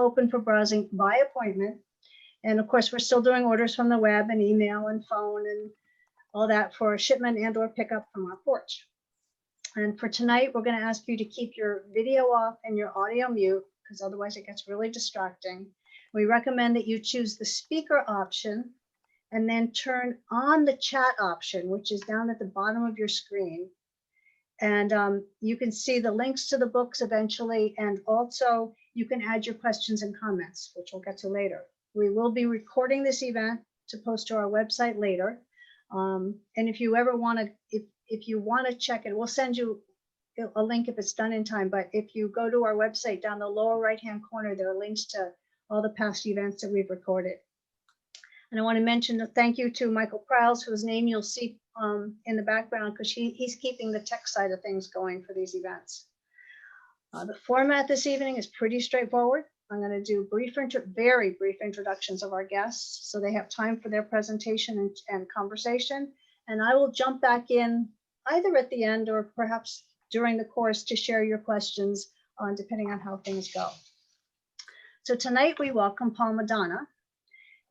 open for browsing by appointment. And of course, we're still doing orders from the web and email and phone and all that for shipment and or pickup from our porch. And for tonight, we're going to ask you to keep your video off and your audio mute, because otherwise it gets really distracting. We recommend that you choose the speaker option and then turn on the chat option, which is down at the bottom of your screen. And you can see the links to the books eventually. And also you can add your questions and comments, which we'll get to later. We will be recording this event to post to our website later. And if you ever want to, if you want to check it, we'll send you a link if it's done in time. But if you go to our website down the lower right-hand corner, there are links to all the past events that we've recorded. And I want to mention a thank you to Michael Prowls, whose name you'll see in the background, because he's keeping the tech side of things going for these events. The format this evening is pretty straightforward. I'm going to do very brief introductions of our guests, so they have time for their presentation and conversation. And I will jump back in either at the end or perhaps during the course to share your questions, depending on how things go. So tonight we welcome Paul Madonna,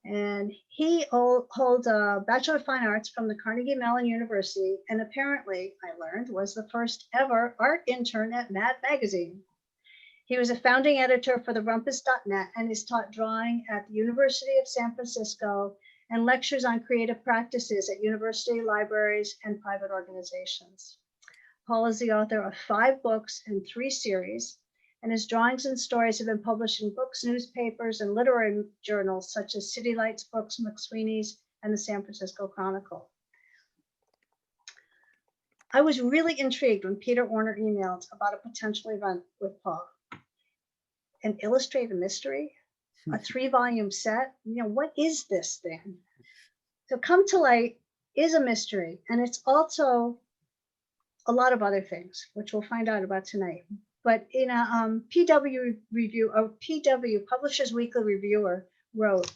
and he holds a Bachelor of Fine Arts from the Carnegie Mellon University, and apparently, I learned, was the first ever art intern at Mad Magazine. He was a founding editor for the Rumpus.net and is taught drawing at the University of San Francisco and lectures on creative practices at university libraries and private organizations. Paul is the author of 5 books and 3 series, and his drawings and stories have been published in books, newspapers, and literary journals such as City Lights Books, McSweeney's, and the San Francisco Chronicle. I was really intrigued when Peter Orner emailed about a potential event with Paul. An illustrated mystery, a 3-volume set. You know, what is this thing? So Come to Light is a mystery, and it's also a lot of other things, which we'll find out about tonight. But in a PW review, a PW Publishers Weekly reviewer wrote,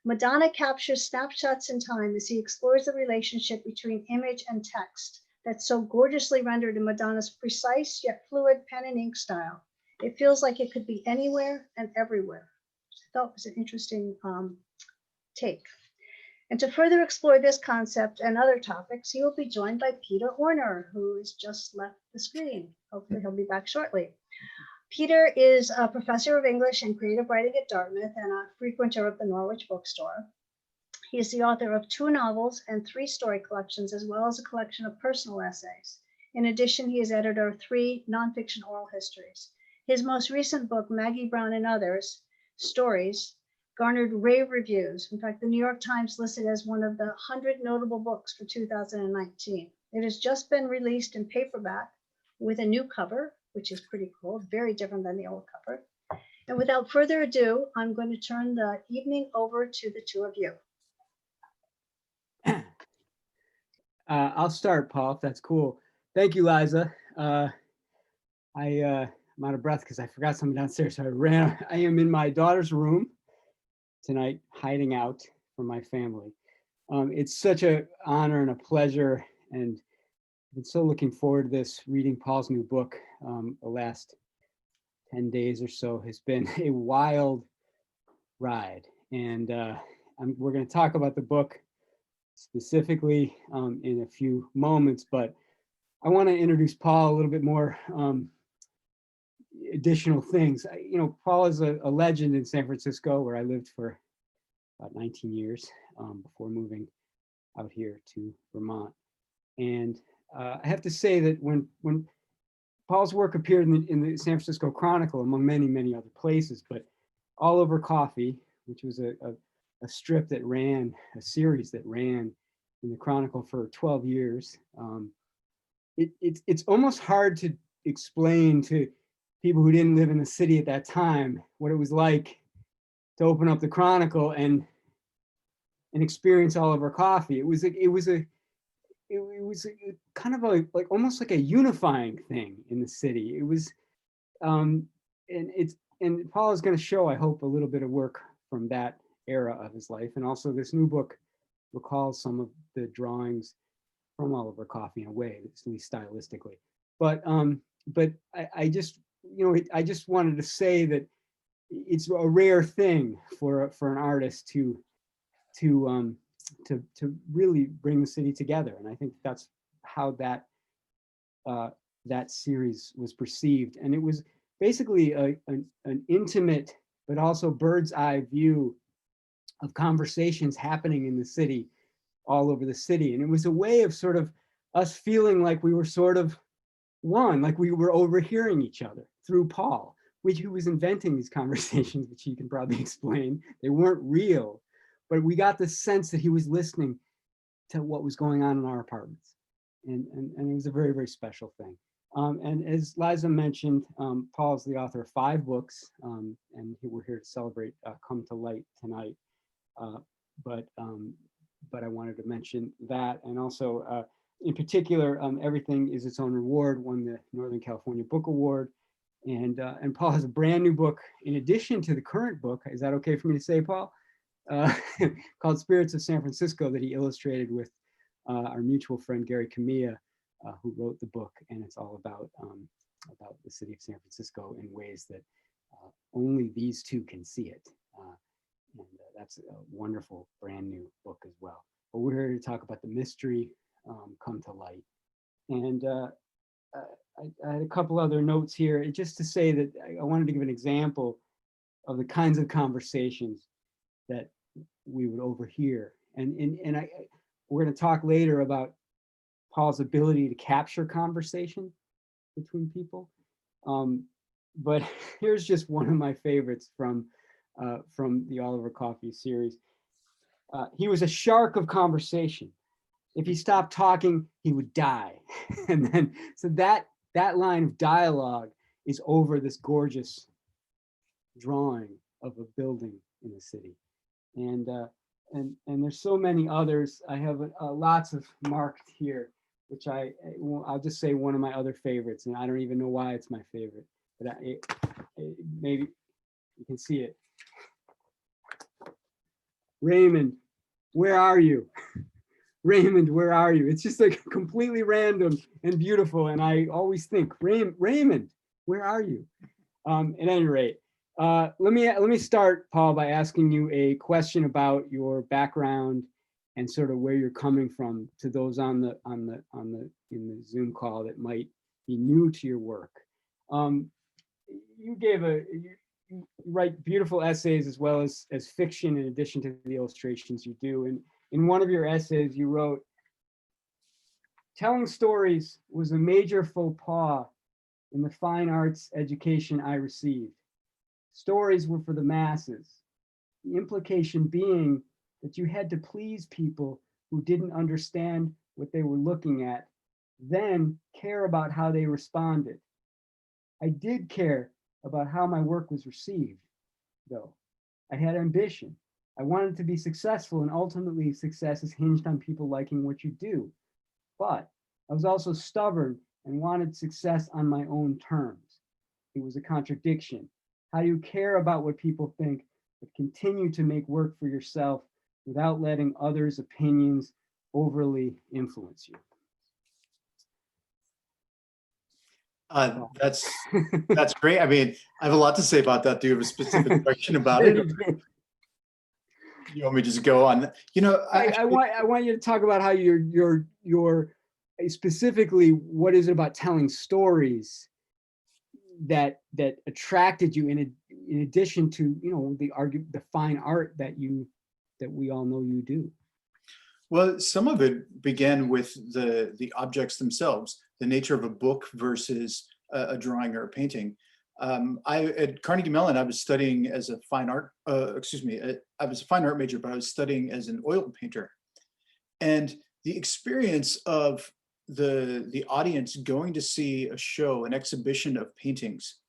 Madonna captures snapshots in time as he explores the relationship between image and text that's so gorgeously rendered in Madonna's precise yet fluid pen and ink style. It feels like it could be anywhere and everywhere. I thought was an interesting take. And to further explore this concept and other topics, he will be joined by Peter Orner, who has just left the screen. Hopefully he'll be back shortly. Peter is a professor of English and creative writing at Dartmouth and a frequenter of the Norwich Bookstore. He is the author of 2 novels and 3 story collections, as well as a collection of personal essays. In addition, he is editor of 3 nonfiction oral histories. His most recent book, Maggie Brown and Others, Stories, garnered rave reviews. In fact, the New York Times listed as one of the 100 notable books for 2019. It has just been released in paperback with a new cover, which is pretty cool, very different than the old cover. And without further ado, I'm going to turn the evening over to the 2 of you. I'll start, Paul, if that's cool. Thank you, Liza. I'm out of breath because I forgot something downstairs, so I am in my daughter's room tonight, hiding out from my family. It's such an honor and a pleasure, and I've been so looking forward to this, reading Paul's new book. The last 10 days or so has been a wild ride, and we're going to talk about the book specifically in a few moments, but I want to introduce Paul a little bit more. Additional things. Paul is a legend in San Francisco, where I lived for about 19 years before moving out here to Vermont. And I have to say that when Paul's work appeared in the San Francisco Chronicle, among many, many other places, but All Over Coffee, which was a strip that ran, a series that ran in the Chronicle for 12 years. It's almost hard to explain to people who didn't live in the city at that time what it was like to open up the Chronicle and experience All Over Coffee. It was a kind of like almost like a unifying thing in the city. It was, and Paul is going to show, I hope, a little bit of work from that era of his life, and also this new book recalls some of the drawings from All Over Coffee in a way, at least stylistically. But I just wanted to say that it's a rare thing for an artist to really bring the city together. And I think that's how that series was perceived. And it was basically an intimate, but also bird's eye view of conversations happening in the city, all over the city. And it was a way of sort of us feeling like we were sort of one, like we were overhearing each other through Paul, who was inventing these conversations, which he can probably explain. They weren't real, but we got the sense that he was listening to what was going on in our apartments. And it was a very, very special thing. And as Liza mentioned, Paul's the author of 5 books, and we're here to celebrate Come to Light tonight. But I wanted to mention that, and also in particular, Everything is Its Own Reward won the Northern California Book Award, and Paul has a brand new book in addition to the current book. Is that okay for me to say, Paul? Called Spirits of San Francisco, that he illustrated with our mutual friend Gary Camilla, who wrote the book, and it's all about the city of San Francisco in ways that only these two can see it. And that's a wonderful brand new book as well. But we're here to talk about the mystery come to light. And I had a couple other notes here, just to say that I wanted to give an example of the kinds of conversations that we would overhear. And we're going to talk later about Paul's ability to capture conversation between people. But here's just one of my favorites from the Oliver Coffey series. He was a shark of conversation. If he stopped talking, he would die. And then, so that line of dialogue is over this gorgeous drawing of a building in the city. And there's so many others. I have lots of marked here, which I'll just say one of my other favorites, and I don't even know why it's my favorite, but maybe you can see it. Raymond, where are you? Raymond, where are you? It's just like completely random and beautiful. And I always think, Raymond, where are you? At any rate, let me start, Paul, by asking you a question about your background and sort of where you're coming from, to those in the Zoom call that might be new to your work. You write beautiful essays as well as fiction, in addition to the illustrations you do. And in one of your essays, you wrote, "Telling stories was a major faux pas in the fine arts education I received. Stories were for the masses. The implication being that you had to please people who didn't understand what they were looking at, then care about how they responded. I did care about how my work was received, though. I had ambition. I wanted to be successful, and ultimately success is hinged on people liking what you do. But I was also stubborn and wanted success on my own terms. It was a contradiction. How do you care about what people think, but continue to make work for yourself without letting others' opinions overly influence you?" That's great. I mean, I have a lot to say about that. Do you have a specific question about it? You want me to just go on? You know, I want you to talk about how you're specifically, what is it about telling stories that attracted you, in addition to, you know, the fine art that we all know you do? Well, some of it began with the objects themselves, the nature of a book versus a drawing or a painting. At Carnegie Mellon, I was studying as a fine art, I was a fine art major, but I was studying as an oil painter. And the experience of the audience going to see a show, an exhibition of paintings,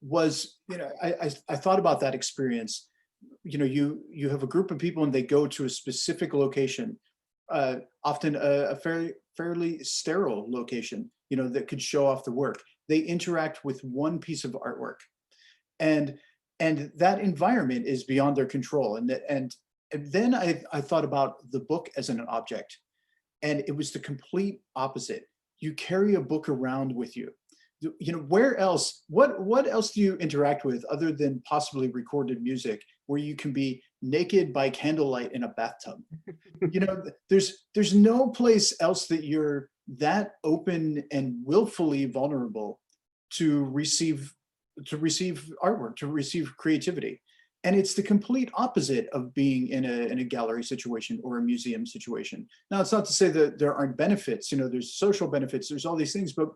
was, you know, I thought about that experience. You know, you have a group of people and they go to a specific location, often a fairly sterile location, you know, that could show off the work. They interact with one piece of artwork, and that environment is beyond their control. And then I thought about the book as an object, and it was the complete opposite. You carry a book around with you. where else, what else do you interact with other than possibly recorded music where you can be naked by candlelight in a bathtub? There's no place else that you're that open and willfully vulnerable to receive artwork, to receive creativity. And it's the complete opposite of being in a gallery situation or a museum situation. Now, it's not to say that there aren't benefits, there's social benefits, there's all these things, but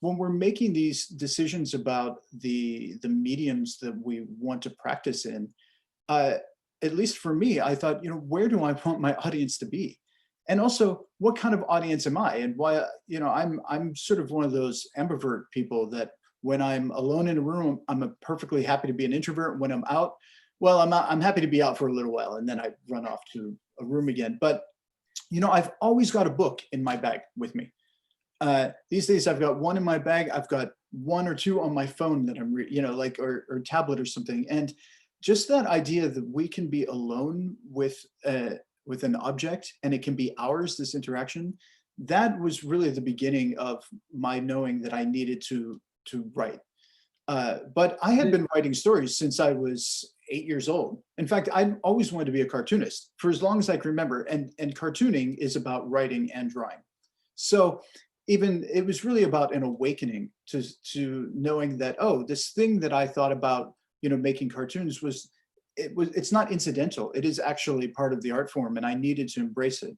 when we're making these decisions about the mediums that we want to practice in, at least for me, I thought, where do I want my audience to be? And also, what kind of audience am I? And why, I'm sort of one of those ambivert people that when I'm alone in a room, I'm perfectly happy to be an introvert. When I'm out, well, I'm happy to be out for a little while and then I run off to a room again. But, I've always got a book in my bag with me. These days I've got one in my bag. I've got one or two on my phone that I'm, or tablet or something. And just that idea that we can be alone with an object and it can be ours, this interaction, that was really the beginning of my knowing that I needed to write. But I had been writing stories since I was 8 years old. In fact, I always wanted to be a cartoonist for as long as I can remember. And cartooning is about writing and drawing. So it was really about an awakening to knowing that, oh, this thing that I thought about, making cartoons it's not incidental. It is actually part of the art form, and I needed to embrace it.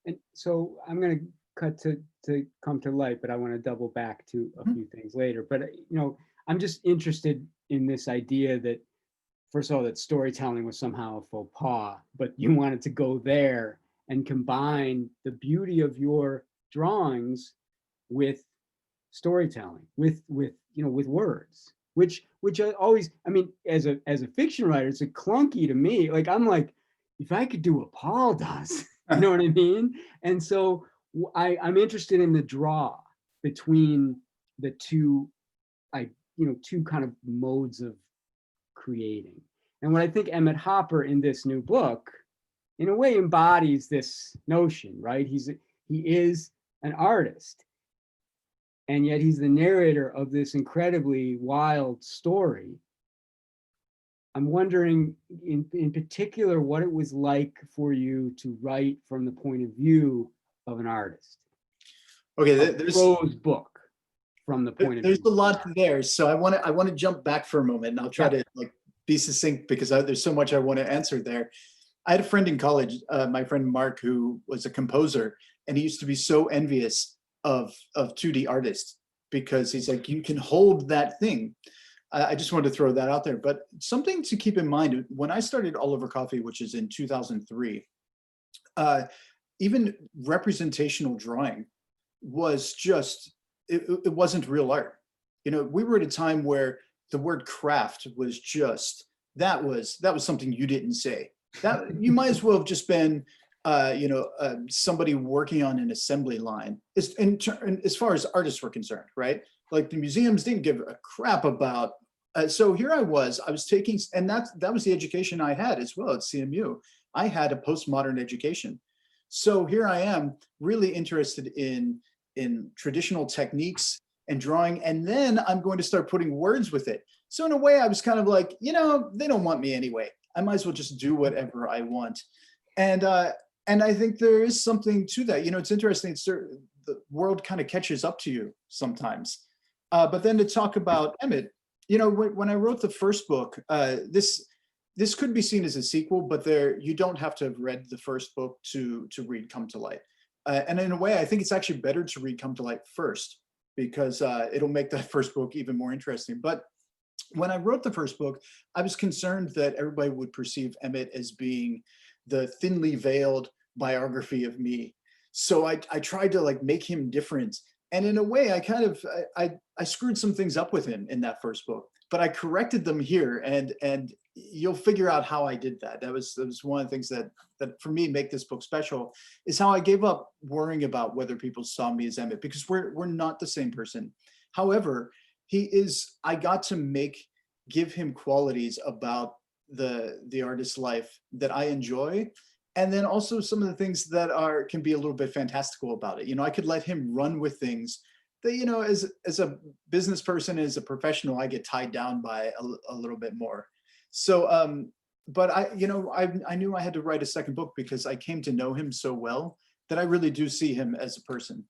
And so I'm going to cut to come to light, but I want to double back to a few things later. But, I'm just interested in this idea that, first of all, that storytelling was somehow a faux pas, but you wanted to go there and combine the beauty of your drawings with storytelling, with words, which I always, as a fiction writer, it's a clunky to me. Like, I'm like, if I could do what Paul does, you know what I mean? And so I'm interested in the draw between the two, two kind of modes of creating. And what I think Emmett Hopper in this new book, in a way, embodies this notion, right? He is an artist, and yet he's the narrator of this incredibly wild story. I'm wondering, in particular, what it was like for you to write from the point of view of an artist. Okay, there's a prose book from the point of view. There's a lot there, so I want to jump back for a moment, and I'll try to be succinct because there's so much I want to answer there. I had a friend in college, my friend Mark, who was a composer, and he used to be so envious of 2D artists because he's like, you can hold that thing. I just wanted to throw that out there. But something to keep in mind, when I started All Over Coffee, which is in 2003, even representational drawing was just, it wasn't real art. We were at a time where the word craft was just, that was something you didn't say. That you might as well have just been, somebody working on an assembly line. As far as artists were concerned, right? Like the museums didn't give a crap about. So here I was taking, and that was the education I had as well at CMU. I had a postmodern education. So here I am, really interested in traditional techniques and drawing, and then I'm going to start putting words with it. So in a way, I was kind of like, they don't want me anyway. I might as well just do whatever I want. And I think there is something to that. It's interesting. The world kind of catches up to you sometimes. But then to talk about Emmett, when I wrote the first book, this could be seen as a sequel, but you don't have to have read the first book to read Come to Light. And in a way, I think it's actually better to read Come to Light first because it'll make that first book even more interesting. But when I wrote the first book, I was concerned that everybody would perceive Emmett as being the thinly veiled biography of me. So I tried to make him different. And in a way, I screwed some things up with him in that first book, but I corrected them here, and you'll figure out how I did that. That was one of the things that for me make this book special, is how I gave up worrying about whether people saw me as Emmett, because we're not the same person. However, I got to give him qualities about the artist's life that I enjoy. And then also some of the things that can be a little bit fantastical about it. I could let him run with things that, you know, as a business person, as a professional, I get tied down by a little bit more. So, but I knew I had to write a second book because I came to know him so well that I really do see him as a person.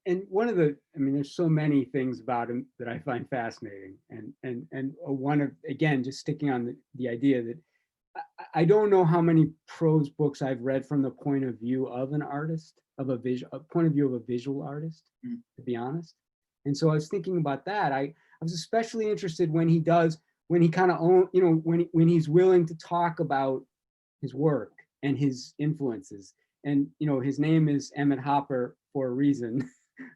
And one of the, I mean, there's so many things about him that I find fascinating. And one of, again, just sticking on the idea that I don't know how many prose books I've read from the point of view of an artist, of a point of view of a visual artist, Mm. to be honest. And so I was thinking about that. I was especially interested when he does, when he kind of own, you know, when he's willing to talk about his work and his influences. And, you know, his name is Emmett Hopper for a reason.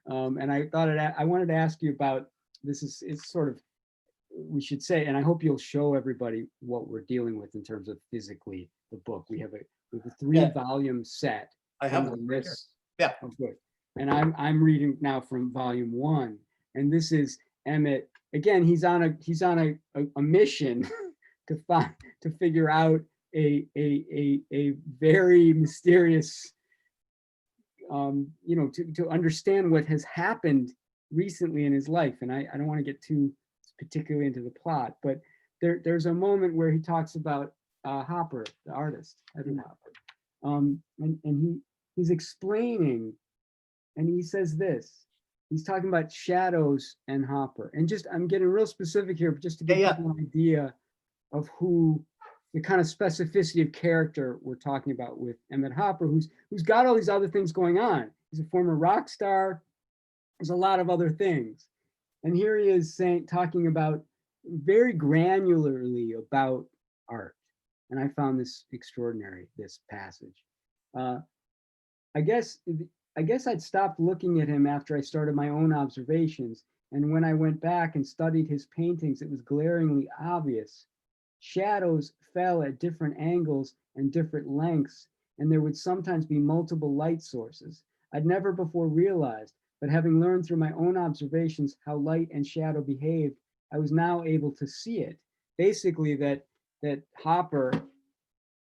And I thought I wanted to ask you about this. It's sort of, we should say, and I hope you'll show everybody what we're dealing with in terms of physically the book. We have a Yeah. 3-volume set I have from the one right here. list. Yeah. Oh, good. And I'm reading now from volume 1, and this is Emmett. Again, he's on a mission to figure out a very mysterious, you know, to understand what has happened recently in his life. And I don't want to get too particularly into the plot, but there's a moment where he talks about Hopper, the artist, Edward Hopper, and he's explaining, and he says this. He's talking about shadows and Hopper, and just I'm getting real specific here, but just to give Yeah. people an idea of who the kind of specificity of character we're talking about with Emmett Hopper, who's got all these other things going on. He's a former rock star. There's a lot of other things. And here he is talking about very granularly about art. And I found this extraordinary, this passage. I guess I'd stopped looking at him after I started my own observations. And when I went back and studied his paintings, it was glaringly obvious. Shadows fell at different angles and different lengths, and there would sometimes be multiple light sources. I'd never before realized, but having learned through my own observations how light and shadow behaved, I was now able to see it. Basically, that Hopper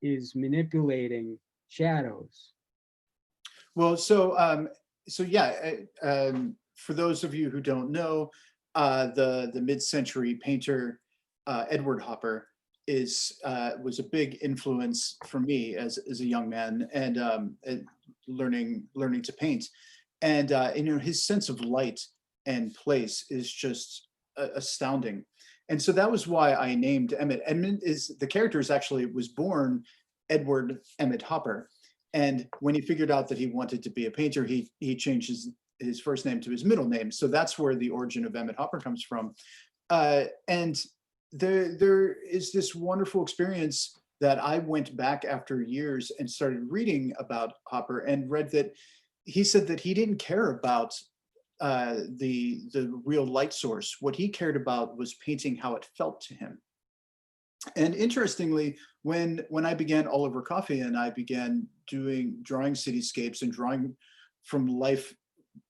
is manipulating shadows. Well, so yeah, for those of you who don't know, the mid-century painter Edward Hopper was a big influence for me as a young man, and learning to paint. And you know, his sense of light and place is just astounding. And so that was why I named Emmett. Emmett is the character was born Edward Emmett Hopper. And when he figured out that he wanted to be a painter, he changed his first name to his middle name. So that's where the origin of Emmett Hopper comes from. And there is this wonderful experience that I went back after years and started reading about Hopper, and read that he said that he didn't care about the real light source. What he cared about was painting how it felt to him. And interestingly, when I began All Over Coffee and I began drawing cityscapes and drawing from life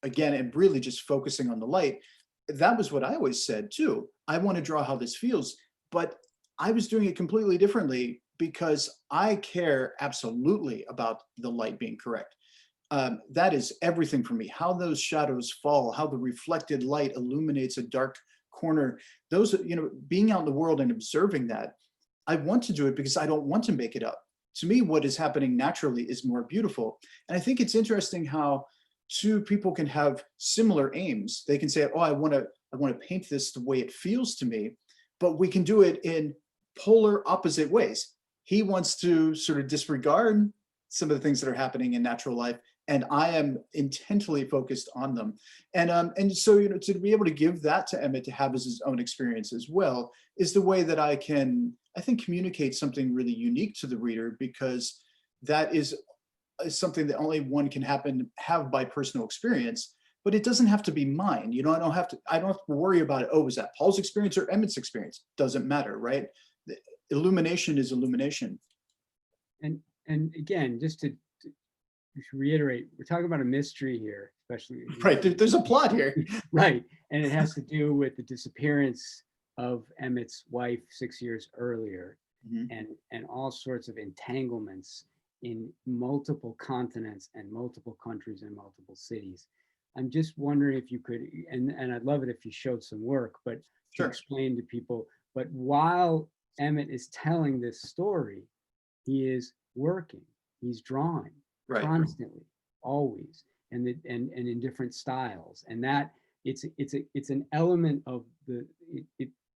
again, and really just focusing on the light, that was what I always said too. I want to draw how this feels, but I was doing it completely differently because I care absolutely about the light being correct. That is everything for me. How those shadows fall, how the reflected light illuminates a dark corner. Those, you know, being out in the world and observing that, I want to do it because I don't want to make it up. To me, what is happening naturally is more beautiful. And I think it's interesting how two people can have similar aims. They can say, oh, I want to paint this the way it feels to me, but we can do it in polar opposite ways. He wants to sort of disregard some of the things that are happening in natural life, and I am intently focused on them. And so, you know, to be able to give that to Emmett, to have as his own experience as well, is the way that I think, communicate something really unique to the reader, because that is something that only one can have by personal experience. But it doesn't have to be mine. You know, I don't have to worry about it. Oh, was that Paul's experience or Emmett's experience? Doesn't matter, right? The illumination is illumination. And again, just to reiterate, we're talking about a mystery here, especially. Right, there's a plot here. Right, and it has to do with the disappearance of Emmett's wife 6 years earlier, and all sorts of entanglements in multiple continents and multiple countries and multiple cities. I'm just wondering if you could, and I'd love it if you showed some work, but to Sure. explain to people. But while Emmett is telling this story, he is working, he's drawing Right. constantly, always, and in different styles. And that it's an element of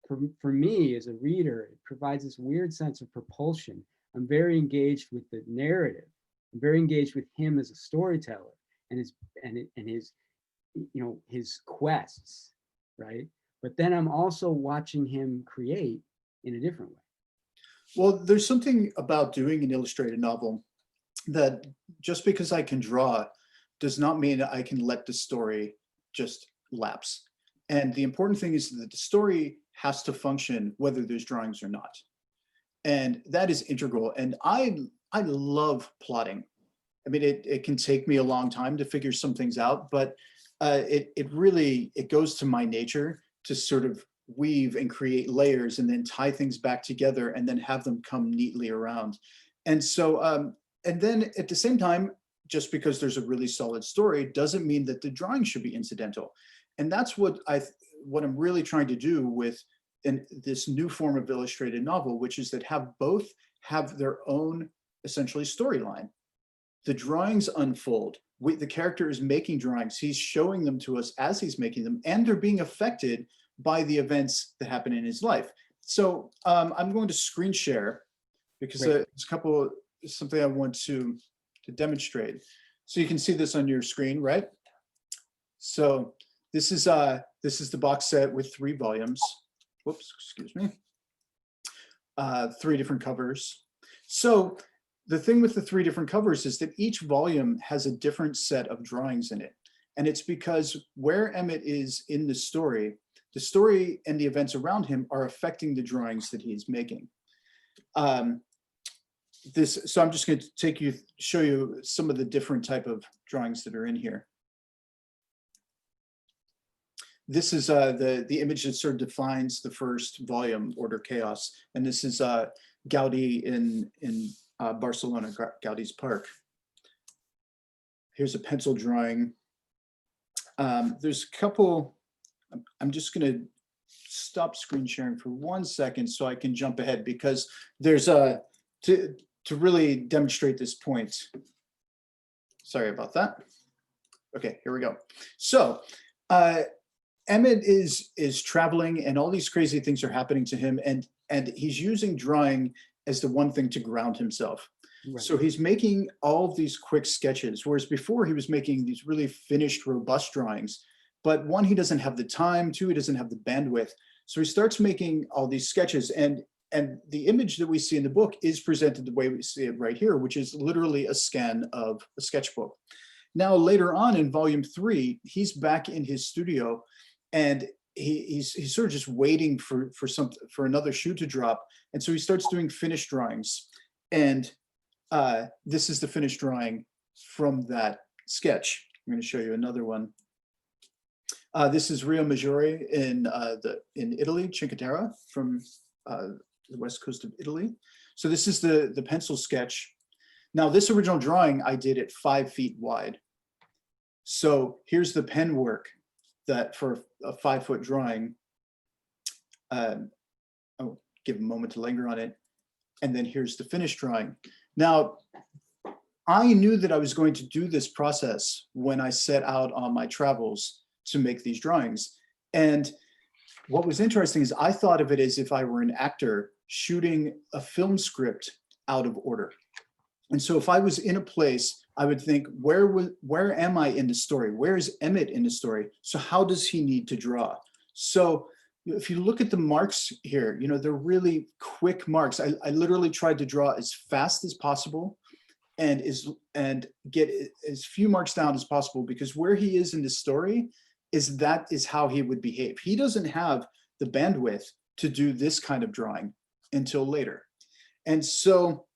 for me as a reader, it provides this weird sense of propulsion. I'm very engaged with the narrative. I'm very engaged with him as a storyteller and his his quests, right? But then I'm also watching him create in a different way. Well, there's something about doing an illustrated novel that just because I can draw does not mean I can let the story just lapse. And the important thing is that the story has to function whether there's drawings or not. And that is integral. And I love plotting. I mean, it can take me a long time to figure some things out, but it really goes to my nature to sort of weave and create layers and then tie things back together and then have them come neatly around. And so, and then at the same time, just because there's a really solid story doesn't mean that the drawing should be incidental. And that's what I'm really trying to do with this new form of illustrated novel, which is that both have their own essentially storyline. The drawings unfold. The character is making drawings. He's showing them to us as he's making them, and they're being affected by the events that happen in his life. So I'm going to screen share because there's something I want to demonstrate. So you can see this on your screen, right? So this is the box set with 3 volumes. Whoops, excuse me. 3 different covers. So the thing with the 3 different covers is that each volume has a different set of drawings in it. And it's because where Emmett is in the story and the events around him are affecting the drawings that he's making. So I'm just going to show you some of the different type of drawings that are in here. This is the image that sort of defines the first volume, Order Chaos. And this is Gaudi in Barcelona, Gaudi's Park. Here's a pencil drawing. There's a couple, I'm just gonna stop screen sharing for 1 second so I can jump ahead, because there's to really demonstrate this point. Sorry about that. Okay, here we go. So Emmett is traveling and all these crazy things are happening to him, and he's using drawing as the one thing to ground himself. Right. So he's making all of these quick sketches, whereas before he was making these really finished, robust drawings. But 1, he doesn't have the time, 2, he doesn't have the bandwidth. So he starts making all these sketches, and the image that we see in the book is presented the way we see it right here, which is literally a scan of a sketchbook. Now, later on in volume 3, he's back in his studio, and he's sort of just waiting for another shoe to drop. And so he starts doing finished drawings. And this is the finished drawing from that sketch. I'm going to show you another one. This is Rio Maggiore in Italy, Cinque Terre, from the west coast of Italy. So this is the pencil sketch. Now, this original drawing I did at 5 feet wide. So here's the pen work that for a 5-foot drawing. I'll give a moment to linger on it. And then here's the finished drawing. Now, I knew that I was going to do this process when I set out on my travels to make these drawings. And what was interesting is I thought of it as if I were an actor shooting a film script out of order. And so if I was in a place, I would think, where am I in the story? Where is Emmett in the story? So how does he need to draw? So if you look at the marks here, they're really quick marks. I literally tried to draw as fast as possible and get as few marks down as possible, because where he is in the story is how he would behave. He doesn't have the bandwidth to do this kind of drawing until later. And so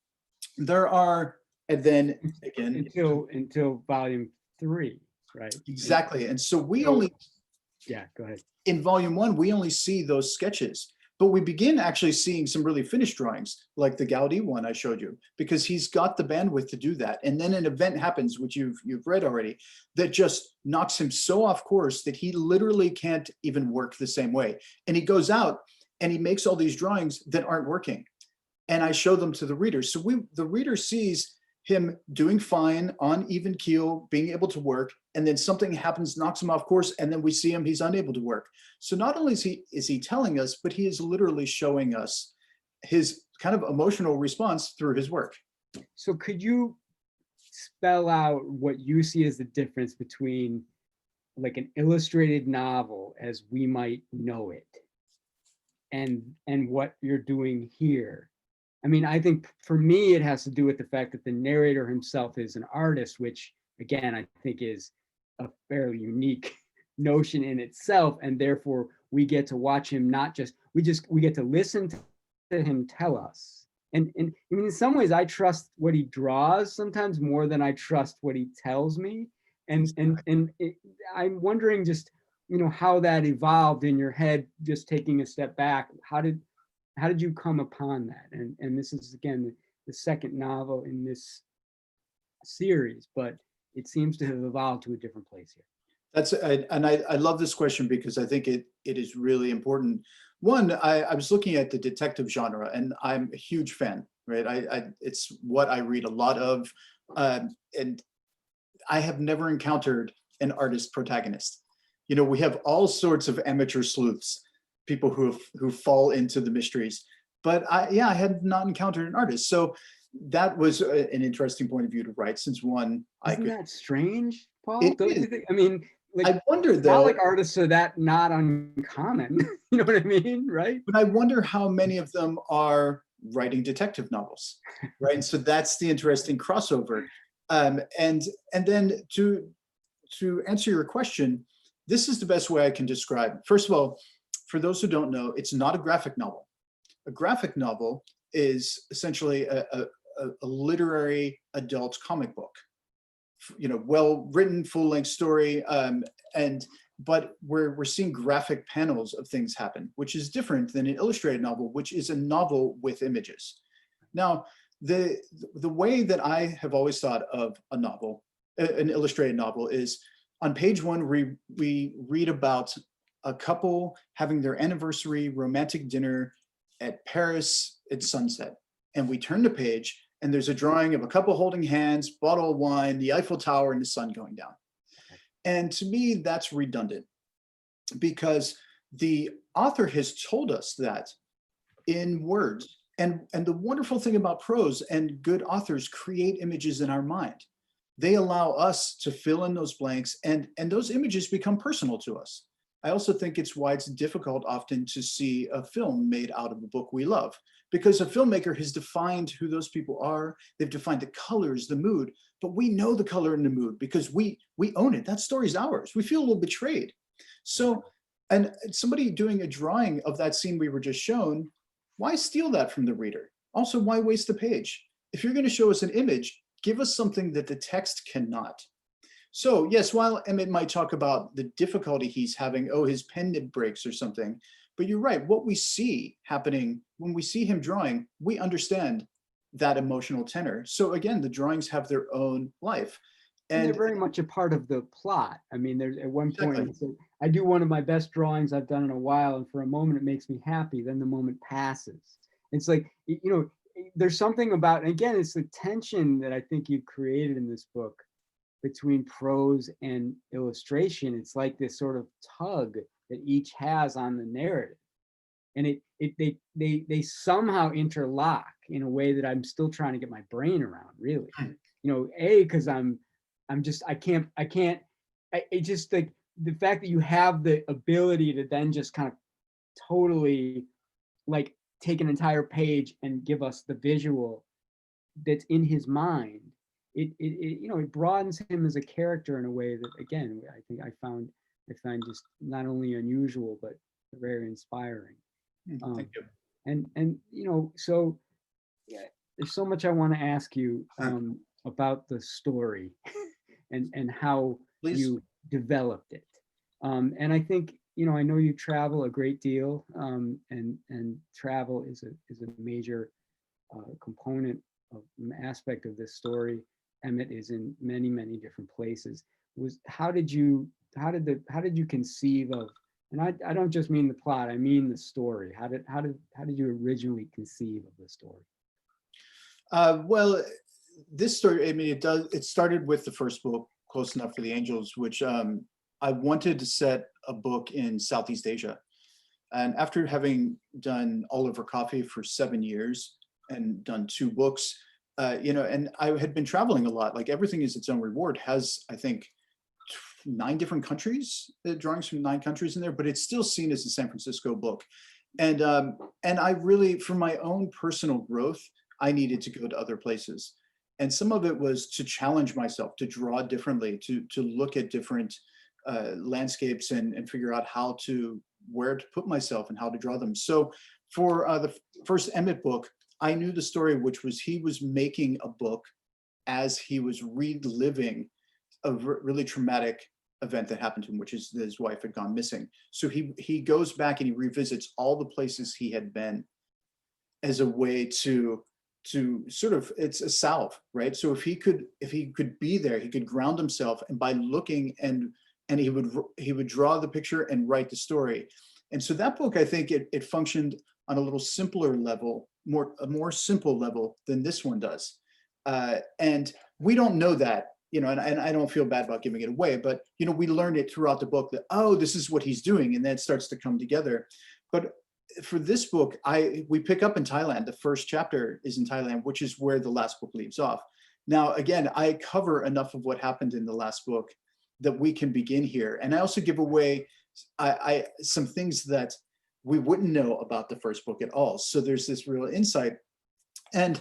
there are, and then again, until volume 3, right? Exactly. And so yeah, go ahead. In volume 1, we only see those sketches. But we begin actually seeing some really finished drawings, like the Gaudi one I showed you, because he's got the bandwidth to do that. And then an event happens, which you've read already, that just knocks him so off course that he literally can't even work the same way. And he goes out and he makes all these drawings that aren't working. And I show them to the reader. So the reader sees him doing fine on even keel, being able to work, and then something happens, knocks him off course, and then we see him, he's unable to work. So not only is he telling us, but he is literally showing us his kind of emotional response through his work. So could you spell out what you see as the difference between like an illustrated novel as we might know it and what you're doing here? I mean, I think for me, it has to do with the fact that the narrator himself is an artist, which again, I think is a fairly unique notion in itself. And therefore we get to watch him, not just, we get to listen to him tell us. And I mean, in some ways I trust what he draws sometimes more than I trust what he tells me. I'm wondering just, you know, how that evolved in your head, just taking a step back. How did you come upon that? And this is, again, the second novel in this series, but it seems to have evolved to a different place here. I love this question because I think it is really important. One, I was looking at the detective genre, and I'm a huge fan, right? It's what I read a lot of, and I have never encountered an artist protagonist. You know, we have all sorts of amateur sleuths, people who fall into the mysteries, but I had not encountered an artist. So that was an interesting point of view to write, since one, Isn't that strange, Paul? It Don't is. you think? I mean, like, I wonder not though, like artists are that not uncommon. You know what I mean, right? but I wonder how many of them are writing detective novels, right? And so that's the interesting crossover. And then to answer your question, this is the best way I can describe. First of all, for those who don't know, it's not a graphic novel. A graphic novel is essentially a literary adult comic book, you know, well-written, full-length story, but we're seeing graphic panels of things happen, which is different than an illustrated novel, which is a novel with images. Now, the way that I have always thought of a novel, an illustrated novel, is on page one, we read about a couple having their anniversary romantic dinner at Paris at sunset. And we turn the page and there's a drawing of a couple holding hands, bottle of wine, the Eiffel Tower, and the sun going down. And to me, that's redundant because the author has told us that in words. And the wonderful thing about prose and good authors create images in our mind. They allow us to fill in those blanks, and those images become personal to us. I also think it's why it's difficult often to see a film made out of a book we love, because a filmmaker has defined who those people are. They've defined the colors, the mood, but we know the color and the mood because we own it. That story's ours. We feel a little betrayed. So, and somebody doing a drawing of that scene we were just shown, why steal that from the reader? Also, why waste the page? If you're going to show us an image, give us something that the text cannot. So yes, while Emmett might talk about the difficulty he's having, oh, his pen nib breaks or something, but you're right, what we see happening when we see him drawing, we understand that emotional tenor. So again, the drawings have their own life. And they're very much a part of the plot. I mean, there's at one point, he said, I do one of my best drawings I've done in a while, and for a moment it makes me happy, then the moment passes. It's like, you know, there's something about, and again, it's the tension that I think you've created in this book between prose and illustration. It's like this sort of tug that each has on the narrative, and they somehow interlock in a way that I'm still trying to get my brain around, really. You know, because it just, like, the fact that you have the ability to then just kind of totally, like, take an entire page and give us the visual that's in his mind. It you know, it broadens him as a character in a way that, again, I think I find just not only unusual but very inspiring. Thank you. And you know, so yeah, there's so much I want to ask you about the story and how Please. you developed it. And I think, I know you travel a great deal, and travel is a major component of aspect of this story. Emmett is in many different places. How did you conceive of, and I don't just mean the plot, I mean the story. How did you originally conceive of the story? Well, this story, I mean, it started with the first book, Close Enough for the Angels, which I wanted to set a book in Southeast Asia. And after having done All Over Coffee for 7 years and done 2 books, and I had been traveling a lot, like Everything Is Its Own Reward has, I think, 9 different countries, drawings from 9 countries in there, but it's still seen as a San Francisco book. And I really, for my own personal growth, I needed to go to other places. And some of it was to challenge myself, to draw differently, to look at different landscapes and figure out where to put myself and how to draw them. So for the first Emmett book, I knew the story, which was he was making a book as he was reliving a really traumatic event that happened to him, which is that his wife had gone missing. So he goes back and he revisits all the places he had been as a way to sort of, it's a salve, right? So if he could be there, he could ground himself, and by looking and he would draw the picture and write the story. And so that book, I think it functioned on a little simpler level, a more simple level than this one does. And we don't know that, and I don't feel bad about giving it away, but we learned it throughout the book that, oh, this is what he's doing, and then it starts to come together. But for this book, we pick up in Thailand. The first chapter is in Thailand, which is where the last book leaves off. Now, again, I cover enough of what happened in the last book that we can begin here. And I also give away some things that we wouldn't know about the first book at all. So there's this real insight. And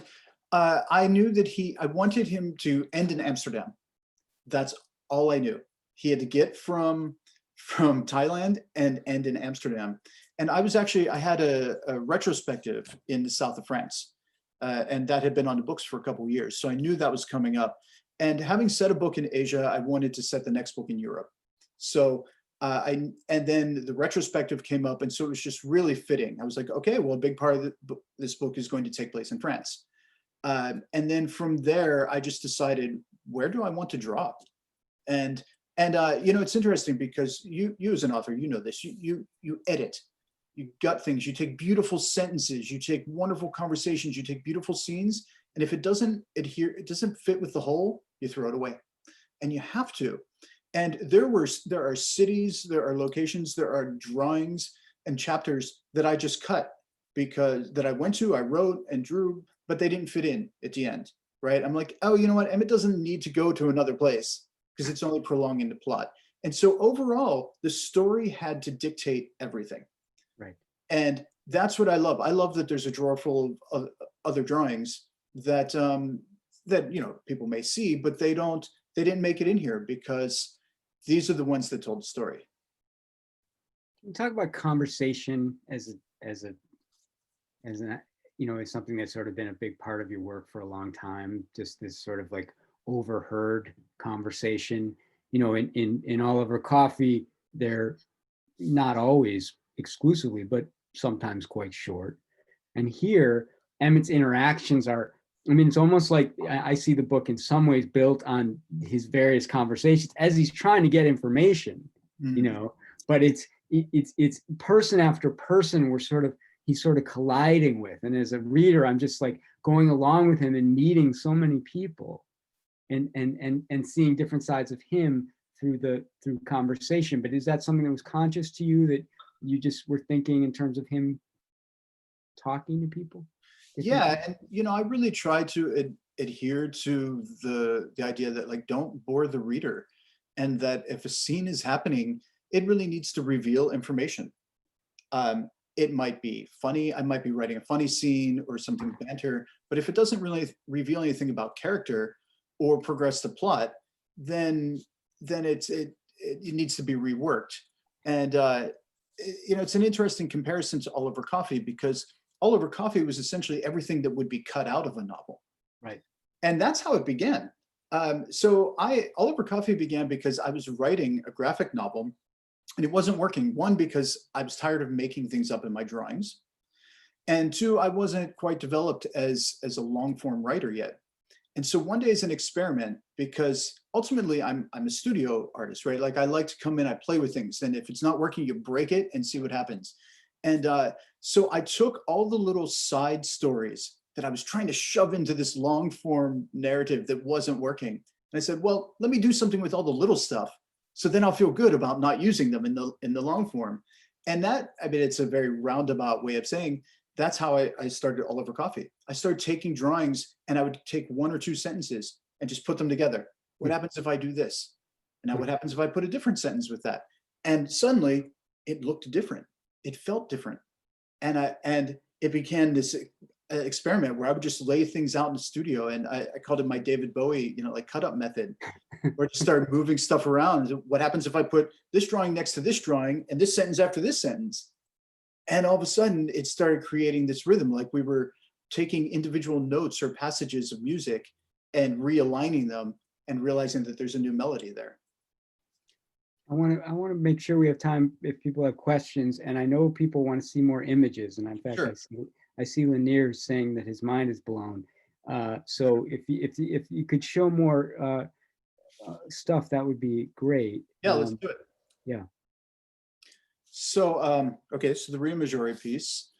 I knew that I wanted him to end in Amsterdam. That's all I knew. He had to get from Thailand and end in Amsterdam. And I had a retrospective in the south of France, and that had been on the books for a couple of years. So I knew that was coming up. And having set a book in Asia, I wanted to set the next book in Europe. So and then the retrospective came up, and so it was just really fitting. I was like, okay, well, a big part of this book is going to take place in France. And then from there, I just decided, where do I want to draw? And it's interesting because you as an author, this, you edit, you gut things, you take beautiful sentences, you take wonderful conversations, you take beautiful scenes. And if it doesn't fit with the whole, you throw it away. And you have to. And there are cities, there are locations, there are drawings and chapters that I just cut that I went to, I wrote and drew, but they didn't fit in at the end, right? I'm like, oh, you know what? Emmett doesn't need to go to another place because it's only prolonging the plot. And so overall, the story had to dictate everything. Right. And that's what I love. I love that there's a drawer full of other drawings that people may see, but they didn't make it in here because these are the ones that told the story. Can you talk about conversation as something that's sort of been a big part of your work for a long time, just this sort of like overheard conversation, in All Over Coffee, they're not always exclusively, but sometimes quite short. And here, Emmett's interactions are, it's almost like I see the book in some ways built on his various conversations as he's trying to get information, but it's person after person he's sort of colliding with. And as a reader, I'm just like going along with him and meeting so many people and seeing different sides of him through conversation. But is that something that was conscious to you, that you just were thinking in terms of him talking to people? Yeah, and I really try to adhere to the idea that, like, don't bore the reader, and that if a scene is happening, it really needs to reveal information. It might be funny, I might be writing a funny scene or something banter, but if it doesn't really reveal anything about character or progress the plot, then it needs to be reworked. And it's an interesting comparison to All Over Coffee, because All Over Coffee was essentially everything that would be cut out of a novel. Right. And that's how it began. So All Over Coffee began because I was writing a graphic novel And it wasn't working. One, because I was tired of making things up in my drawings. And two, I wasn't quite developed as a long form writer yet. And so one day as an experiment, because ultimately I'm a studio artist, right? Like I like to come in, I play with things. And if it's not working, you break it and see what happens. And so I took all the little side stories that I was trying to shove into this long form narrative that wasn't working. And I said, well, let me do something with all the little stuff. So then I'll feel good about not using them in the long form. And that, I mean, it's a very roundabout way of saying that's how I started All Over Coffee. I started taking drawings and I would take one or two sentences and just put them together. What happens if I do this? And now what happens if I put a different sentence with that? And suddenly it looked different. It felt different. And it became this experiment where I would just lay things out in the studio, and I called it my David Bowie, like cut up method, where I just started moving stuff around. What happens if I put this drawing next to this drawing and this sentence after this sentence? And all of a sudden it started creating this rhythm, like we were taking individual notes or passages of music and realigning them and realizing that there's a new melody there. I want to make sure we have time if people have questions, and I know people want to see more images. And in fact, Sure. I see Lanier saying that his mind is blown. So if you could show more stuff, that would be great. Yeah, let's do it. Yeah. So okay, so the Rio Maggiore piece.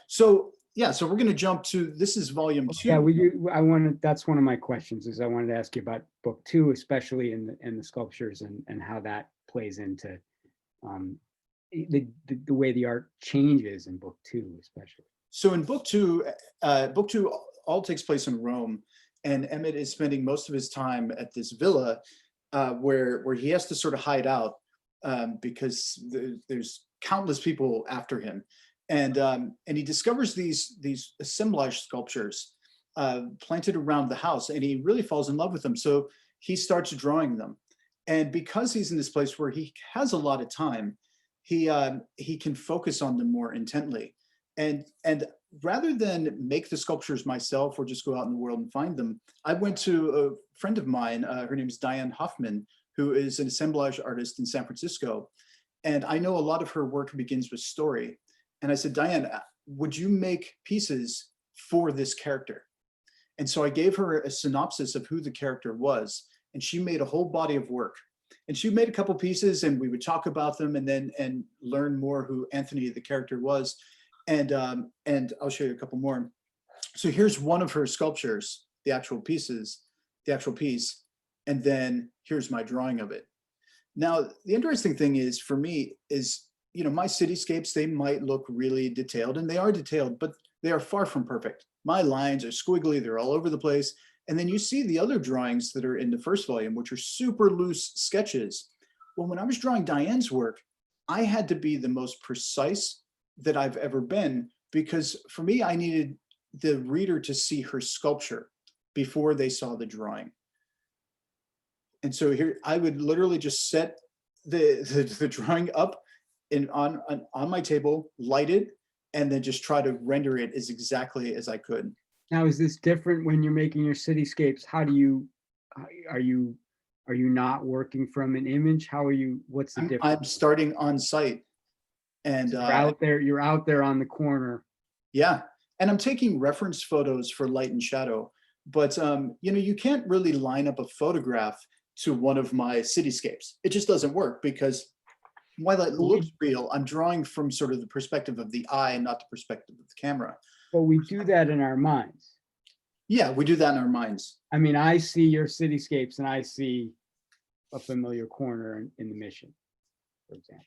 So we're going to jump to, this is volume 2. Yeah, that's one of my questions, is I wanted to ask you about book 2, especially in the sculptures and how that plays into the way the art changes in book 2, especially. So in book two all takes place in Rome, and Emmett is spending most of his time at this villa where he has to sort of hide out because there's countless people after him. And he discovers these assemblage sculptures planted around the house, and he really falls in love with them. So he starts drawing them. And because he's in this place where he has a lot of time, he can focus on them more intently. And rather than make the sculptures myself or just go out in the world and find them, I went to a friend of mine, her name is Diane Hoffman, who is an assemblage artist in San Francisco. And I know a lot of her work begins with story. And I said, Diane, would you make pieces for this character? And so I gave her a synopsis of who the character was, and she made a whole body of work. And she made a couple pieces, and we would talk about them and learn more who Anthony, the character, was. And I'll show you a couple more. So here's one of her sculptures, the actual piece. And then here's my drawing of it. Now, the interesting thing is, for me, is, my cityscapes, they might look really detailed, and they are detailed, but they are far from perfect. My lines are squiggly, they're all over the place. And then you see the other drawings that are in the first volume, which are super loose sketches. Well, when I was drawing Diane's work, I had to be the most precise that I've ever been, because for me, I needed the reader to see her sculpture before they saw the drawing. And so here, I would literally just set the drawing up on my table, light it, and then just try to render it as exactly as I could. Now, is this different when you're making your cityscapes? Are you not working from an image? What's the difference? I'm starting on site, and So you're out there on the corner. Yeah. And I'm taking reference photos for light and shadow, but you can't really line up a photograph to one of my cityscapes. It just doesn't work, because while it looks real, I'm drawing from sort of the perspective of the eye and not the perspective of the camera. But we do that in our minds. Yeah, we do that in our minds. I mean, I see your cityscapes and I see a familiar corner in the Mission, for example.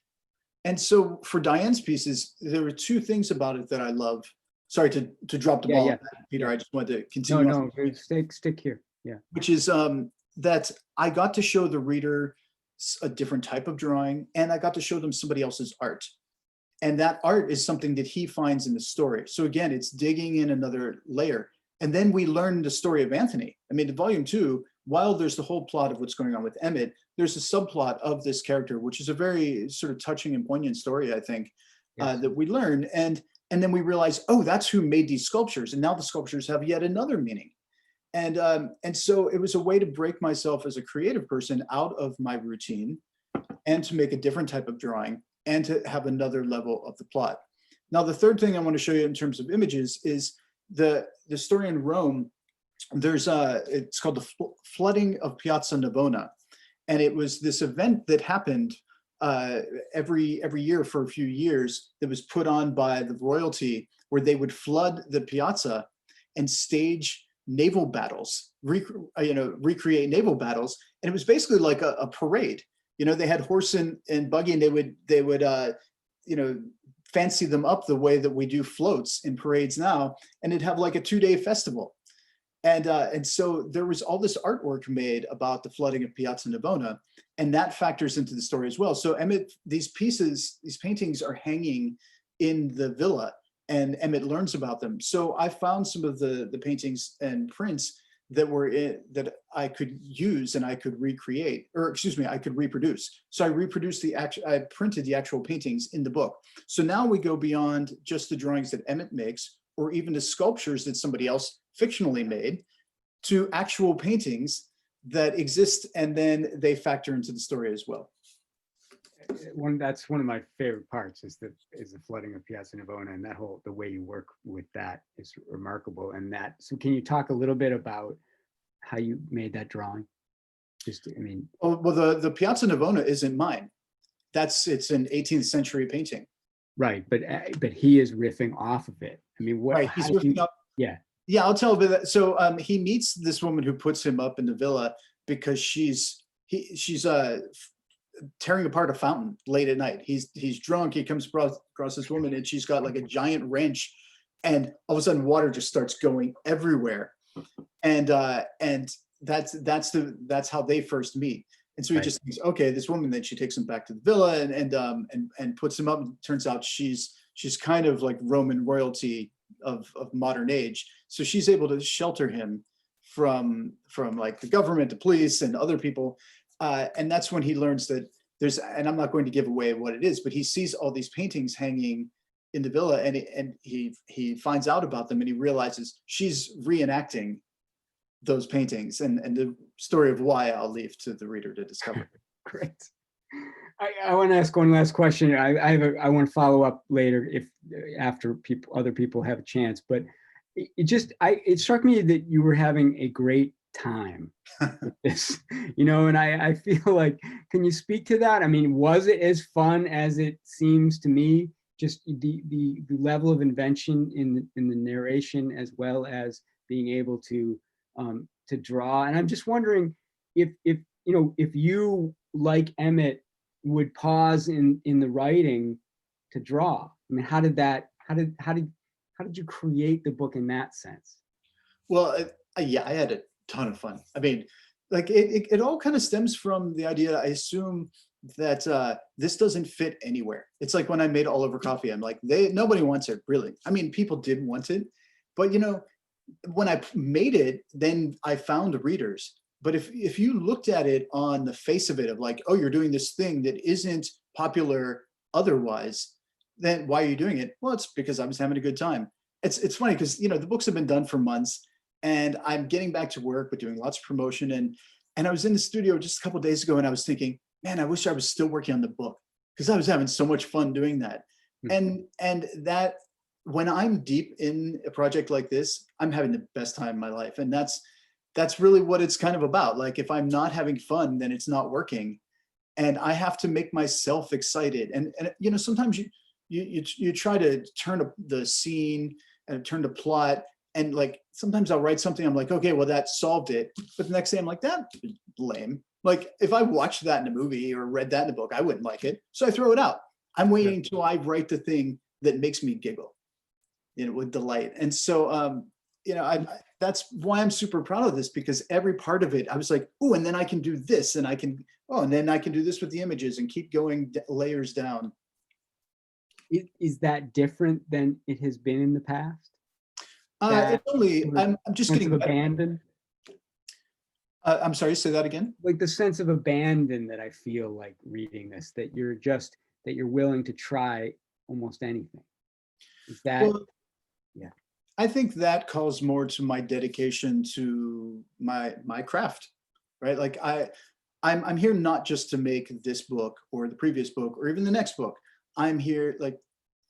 And so for Diane's pieces, there were two things about it that I love. Sorry to drop the ball, Peter. I just wanted to continue. No, stick here. Yeah. Which is that I got to show the reader a different type of drawing, and I got to show them somebody else's art. And that art is something that he finds in the story. So again, it's digging in another layer. And then we learn the story of Anthony. I mean, in volume 2, while there's the whole plot of what's going on with Emmett, there's a subplot of this character, which is a very sort of touching and poignant story, I think, that we learn. And then we realize, oh, that's who made these sculptures. And now the sculptures have yet another meaning. And so it was a way to break myself as a creative person out of my routine and to make a different type of drawing and to have another level of the plot. Now, the third thing I want to show you in terms of images is the story in Rome. There's it's called the flooding of Piazza Navona. And it was this event that happened every year for a few years that was put on by the royalty, where they would flood the piazza and stage naval battles, recreate naval battles. And it was basically like a parade. They had horse and buggy, and they would fancy them up the way that we do floats in parades now, and it'd have like a 2-day festival. And so there was all this artwork made about the flooding of Piazza Navona, and that factors into the story as well. So Emmett, these paintings are hanging in the villa, and Emmett learns about them. So I found some of the paintings and prints that I could use and I could recreate, or excuse me, I could reproduce. So I printed the actual paintings in the book. So now we go beyond just the drawings that Emmett makes, or even the sculptures that somebody else fictionally made, to actual paintings that exist, and then they factor into the story as well. That's one of my favorite parts is the flooding of Piazza Navona, and the way you work with that is remarkable. So can you talk a little bit about how you made that drawing? Oh, well, the Piazza Navona isn't mine. It's an 18th century painting. Right, but he is riffing off of it. Right, he's riffing up. Yeah. Yeah, I'll tell a bit of that. So he meets this woman who puts him up in the villa because she's tearing apart a fountain late at night. He's drunk. He comes across this woman, and she's got like a giant wrench, and all of a sudden water just starts going everywhere. And that's how they first meet. And so he just thinks, okay, this woman. Then she takes him back to the villa and puts him up. And turns out she's kind of like Roman royalty of modern age. So she's able to shelter him from like the government, the police, and other people. And that's when he learns that and I'm not going to give away what it is, but he sees all these paintings hanging in the villa, and he finds out about them, and he realizes she's reenacting those paintings, and the story of why I'll leave to the reader to discover. Great. I want to ask one last question. I want to follow up later after other people have a chance, but it struck me that you were having a great time with this, and I feel like, can you speak to that? Was it as fun as it seems to me? Just the level of invention in the narration, as well as being able to draw. And I'm just wondering if you, like Emmett, would pause in the writing to draw. How did you create the book in that sense? Well, yeah, I had a ton of fun. Like it all kind of stems from the idea, I assume, that this doesn't fit anywhere. It's like when I made All Over Coffee, I'm like, nobody wants it, really. People did want it, but when I made it, then I found readers. But if you looked at it on the face of it, of like, oh, you're doing this thing that isn't popular otherwise, then why are you doing it? Well, it's because I was having a good time. It's funny because the books have been done for months, and I'm getting back to work, but doing lots of promotion. And I was in the studio just a couple of days ago, and I was thinking, man, I wish I was still working on the book, because I was having so much fun doing that. Mm-hmm. And that, when I'm deep in a project like this, I'm having the best time in my life. And that's really what it's kind of about. Like, if I'm not having fun, then it's not working. And I have to make myself excited. And sometimes you try to turn the scene and turn the plot. And like, sometimes I'll write something, I'm like, okay, well, that solved it. But the next day I'm like, that's lame. Like, if I watched that in a movie or read that in a book, I wouldn't like it. So I throw it out. I'm waiting till I write the thing that makes me giggle, with delight. And so, that's why I'm super proud of this, because every part of it, I was like, oh, and then I can do this, and then I can do this with the images, and keep going layers down. Is that different than it has been in the past? I'm just getting abandoned. I'm sorry, say that again. Like the sense of abandon that I feel like reading this, that you're willing to try almost anything. Is that? Well, yeah. I think that calls more to my dedication to my craft, right? Like I'm here not just to make this book or the previous book or even the next book. I'm here, like,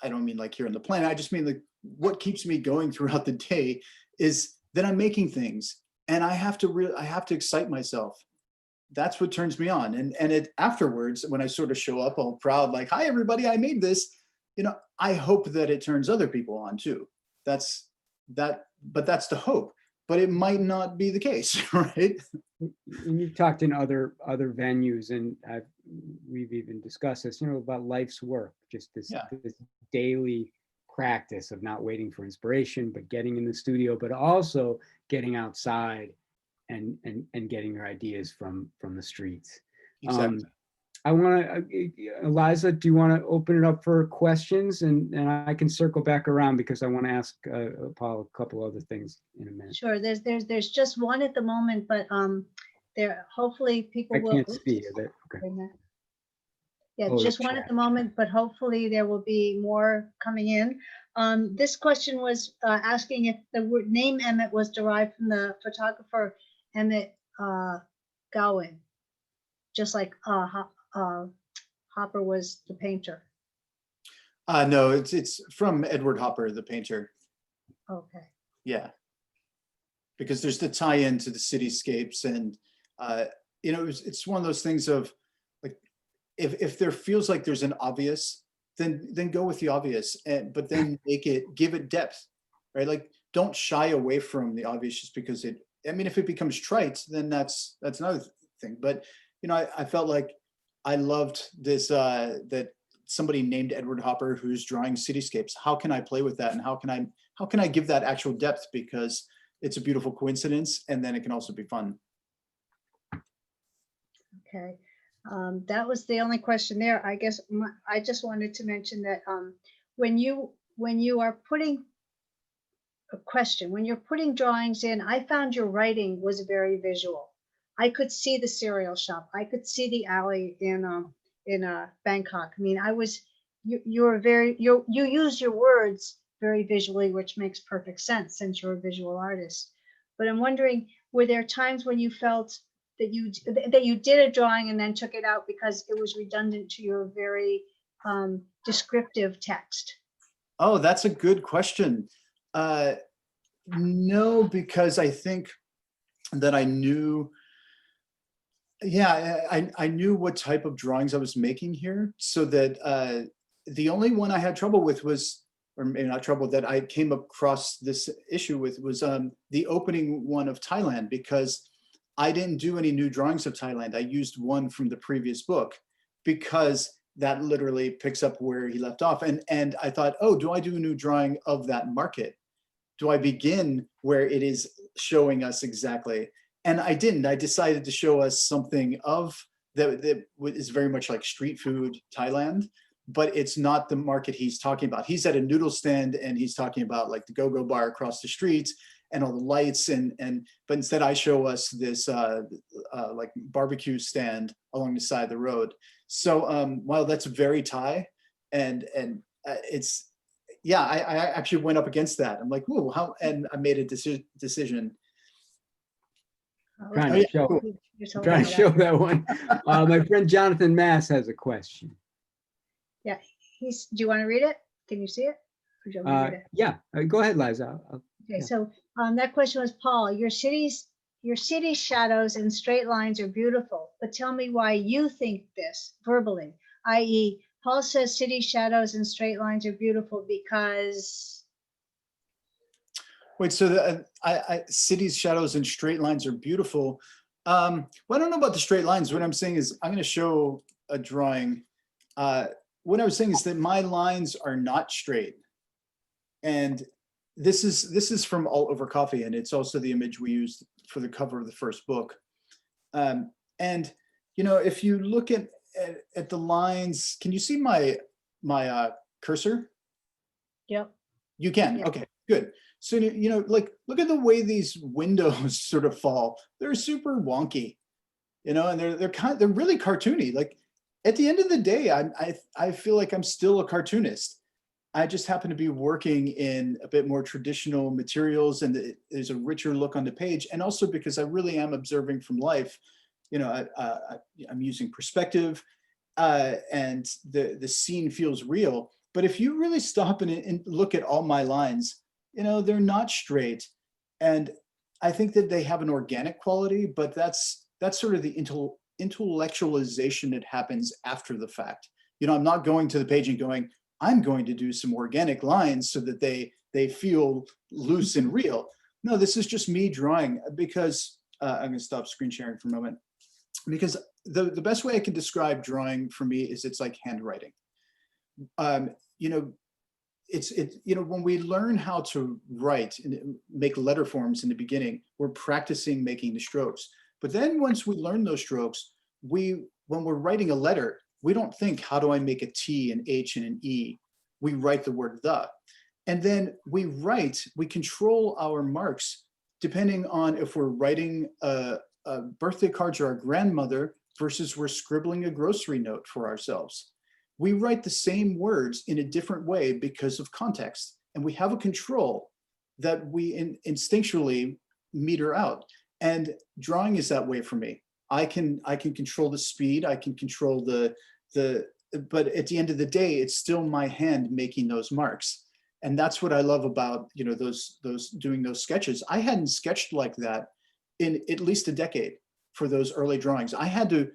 I don't mean like here on the planet. I just mean like what keeps me going throughout the day is that I'm making things, and I have to excite myself. That's what turns me on. And it afterwards, when I sort of show up all proud, like, hi everybody, I made this, I hope that it turns other people on too. That's the hope, but it might not be the case, right? And you've talked in other venues, and we've even discussed this, about life's work, just this daily practice of not waiting for inspiration, but getting in the studio, but also getting outside and getting your ideas from the streets. Exactly. I want to, Eliza, do you want to open it up for questions? And I can circle back around because I want to ask Paul a couple other things in a minute. Sure. There's just one at the moment, but there hopefully people I will. can't see it. Okay. Wait a minute. Yeah, Oh, just the one at chat. the moment, but hopefully there will be more coming in. This question was asking if the word name Emmett was derived from the photographer Emmett Gowan, just like Hopper was the painter. No, it's from Edward Hopper, the painter. Okay. Yeah, because there's the tie-in to the cityscapes, and it's one of those things of like, if there feels like there's an obvious, then go with the obvious, but then give it depth, right? Like, don't shy away from the obvious just because if it becomes trite, then that's another thing. But I felt like I loved this that somebody named Edward Hopper who's drawing cityscapes. How can I play with that, and how can I give that actual depth, because it's a beautiful coincidence, and then it can also be fun. Okay. That was the only question there. I guess I just wanted to mention that when you are putting when you're putting drawings in, I found your writing was very visual. I could see the cereal shop. I could see the alley in Bangkok. I mean, you use your words very visually, which makes perfect sense since you're a visual artist. But I'm wondering, were there times when you felt that you did a drawing and then took it out because it was redundant to your very descriptive text? Oh, that's a good question. No, because I think that I knew, I knew what type of drawings I was making here, so that the only one I had trouble with was, or maybe not trouble, that I came across this issue with was the opening one of Thailand, because I didn't do any new drawings of Thailand. I used one from the previous book because that literally picks up where he left off. And I thought, oh, do I do a new drawing of that market? Do I begin where it is showing us exactly? And I didn't. I decided to show us something of that is very much like street food Thailand, but it's not the market he's talking about. He's at a noodle stand and he's talking about like the go-go bar across the street and all the lights, but instead I show us this like barbecue stand along the side of the road. So while that's very Thai, and it's, I actually went up against that. I'm like, ooh, how, and I made a decision. Trying to show, trying to show that one. My friend Jonathan Mass has a question. Yeah, do you want to read it? Can you see it? Or do you want me to read it? Yeah, go ahead, Liza. Okay, so that question was, Paul, your city's shadows and straight lines are beautiful, but tell me why you think this verbally, i.e. Paul says city shadows and straight lines are beautiful because. Wait, so cities, shadows, and straight lines are beautiful. Well, I don't know about the straight lines. What I'm saying is I'm going to show a drawing. What I was saying is that my lines are not straight. And this is from All Over Coffee, and it's also the image we used for the cover of the first book. And if you look at the lines, can you see my cursor? Yep. You can. Yep. Okay, good. So like, look at the way these windows sort of fall. They're super wonky, and they're really cartoony. Like, at the end of the day, I feel like I'm still a cartoonist. I just happen to be working in a bit more traditional materials, and there's a richer look on the page. And also because I really am observing from life, I'm using perspective, and the scene feels real. But if you really stop and look at all my lines, they're not straight. And I think that they have an organic quality, but that's sort of the intellectualization that happens after the fact. I'm not going to the page and going, I'm going to do some organic lines so that they feel loose and real. No, this is just me drawing, because I'm going to stop screen sharing for a moment, because the best way I can describe drawing for me is it's like handwriting. When we learn how to write and make letter forms in the beginning, we're practicing making the strokes. But then once we learn those strokes, when we're writing a letter, we don't think, how do I make a T, an H, and an E? We write the word the. And then we control our marks depending on if we're writing a birthday card to our grandmother versus we're scribbling a grocery note for ourselves. We write the same words in a different way because of context. And we have a control that we instinctually meter out. And drawing is that way for me. I can control the speed, I can control but at the end of the day, it's still my hand making those marks. And that's what I love about, those doing those sketches. I hadn't sketched like that in at least a decade for those early drawings. I had to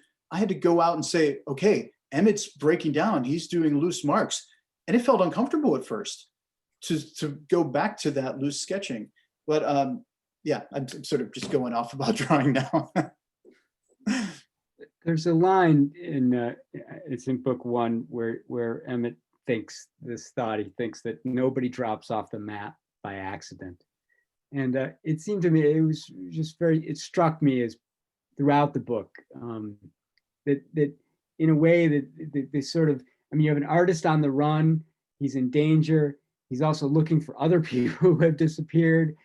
go out and say, okay, Emmett's breaking down, he's doing loose marks. And it felt uncomfortable at first to go back to that loose sketching. But yeah, I'm sort of just going off about drawing now. There's a line it's in book 1 where Emmett thinks this thought. He thinks that nobody drops off the map by accident. And it seemed to me, it was just it struck me as throughout the book, that in a way that they sort of, you have an artist on the run, he's in danger, he's also looking for other people who have disappeared.